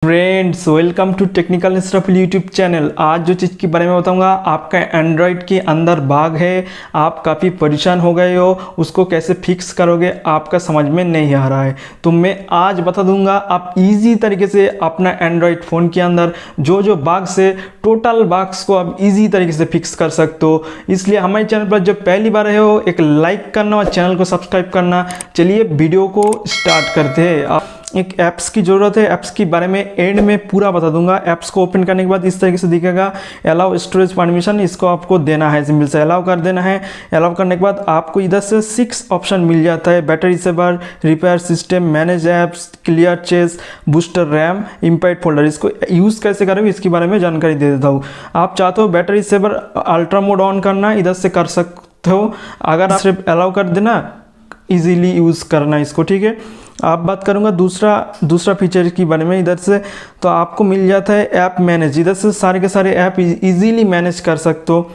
Friends, welcome to technical instructful YouTube channel. आज जो चीज़ के बारे में बताऊंगा, आपका एंड्रॉयड के अंदर बाग है, आप काफ़ी परेशान हो गए हो, उसको कैसे फिक्स करोगे आपका समझ में नहीं आ रहा है। तो मैं आज बता दूंगा आप इजी तरीके से अपना एंड्रॉयड फ़ोन के अंदर जो बाग्स है, टोटल बाग्स को आप इजी तरीके से फिक्स कर सकते हो। इसलिए हमारे चैनल पर जब पहली बार आए हो, एक लाइक करना और चैनल को सब्सक्राइब करना। चलिए वीडियो को स्टार्ट करते हैं। एक ऐप्स की ज़रूरत है, ऐप्स के बारे में एंड में पूरा बता दूंगा। ऐप्स को ओपन करने के बाद इस तरीके से दिखेगा, अलाउ स्टोरेज परमिशन, इसको आपको देना है, सिंपल से अलाउ कर देना है। अलाउ करने के बाद आपको इधर से 6 ऑप्शन मिल जाता है: battery saver, repair system, manage apps, clear cache, booster RAM, impact folder. इसको यूज़ कैसे करोगे इसके बारे में जानकारी दे देता हूँ। आप चाहते हो battery saver ultra mode on करना, इधर से कर सकते हो। अगर आप सिर्फ अलाउ कर देना, इजीली यूज़ करना इसको, ठीक है। आप बात करूंगा दूसरा फीचर के बारे में इधर से, तो आपको मिल जाता है ऐप मैनेज। इधर से सारे के सारे ऐप इजीली मैनेज कर सकते हो,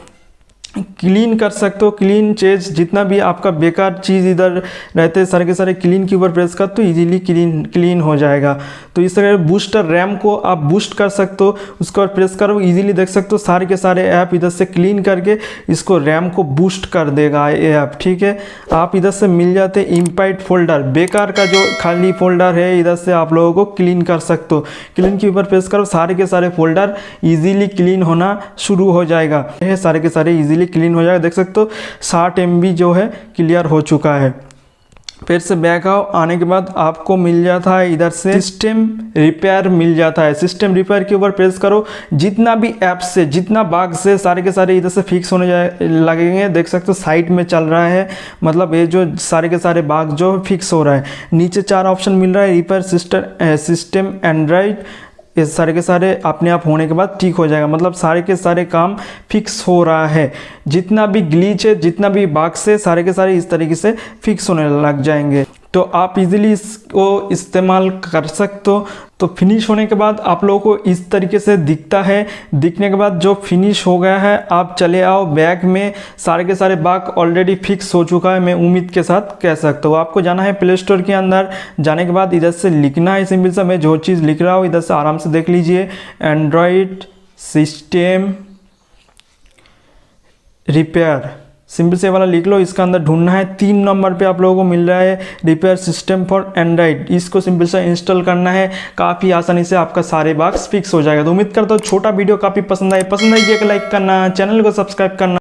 क्लीन कर सकते हो। क्लीन चेंज, जितना भी आपका बेकार चीज़ इधर रहते हैं सारे के सारे क्लीन के ऊपर प्रेस कर तो इजीली क्लीन हो जाएगा। तो इस तरह बूस्टर रैम को आप बूस्ट कर सकते हो, उसके बाद प्रेस करो, इजीली देख सकते हो सारे के सारे ऐप इधर से क्लीन करके इसको रैम को बूस्ट कर देगा ये ऐप, ठीक है। आप इधर से मिल जाते हैं इम्पैक्ट फोल्डर, बेकार का जो खाली फोल्डर है इधर से आप लोगों को क्लीन कर सकते हो। क्लीन के ऊपर प्रेस करो, सारे के सारे फोल्डर ईजिली क्लीन होना शुरू हो जाएगा। ये सारे के सारे ईजिली क्लीन हो जाएगा, देख सकते हो 60 MB जो है क्लियर हो चुका है। फिर से बैक आओ, आने के बाद आपको मिल जाता है इधर से सिस्टम रिपेयर मिल जाता है। सिस्टम रिपेयर के ऊपर प्रेस करो, जितना भी ऐप्स से, जितना बाग से सारे के सारे इधर से फिक्स होने लगेंगे। देख सकते हो साइट में चल रहा है, मतलब ये जो सारे के सारे बाग जो फिक्स हो रहा है। नीचे 4 ऑप्शन मिल रहा है: रिपेयर सिस्टम एंड्रॉयड। ये सारे के सारे अपने आप होने के बाद ठीक हो जाएगा, मतलब सारे के सारे काम फिक्स हो रहा है। जितना भी ग्लिच है, जितना भी बाग से, सारे के सारे इस तरीके से फिक्स होने लग जाएंगे। तो आप इजीली इसको इस्तेमाल कर सकते हो। तो फिनिश होने के बाद आप लोगों को इस तरीके से दिखता है। दिखने के बाद जो फिनिश हो गया है, आप चले आओ बैक में, सारे के सारे बाग ऑलरेडी फिक्स हो चुका है, मैं उम्मीद के साथ कह सकता हूँ। आपको जाना है प्ले स्टोर के अंदर, जाने के बाद इधर से लिखना है सिंपल सा, मैं जो चीज़ लिख रहा हूँ इधर से आराम से देख लीजिए। एंड्रॉयड सिस्टम रिपेयर, सिंपल से वाला लिख लो, इसका अंदर ढूंढना है। 3 नंबर पे आप लोगों को मिल रहा है रिपेयर सिस्टम फॉर एंड्रॉइड, इसको सिंपल से इंस्टॉल करना है। काफ़ी आसानी से आपका सारे बाग्स फिक्स हो जाएगा। तो उम्मीद करता हूँ छोटा वीडियो काफ़ी पसंद आई एक लाइक करना, चैनल को सब्सक्राइब करना।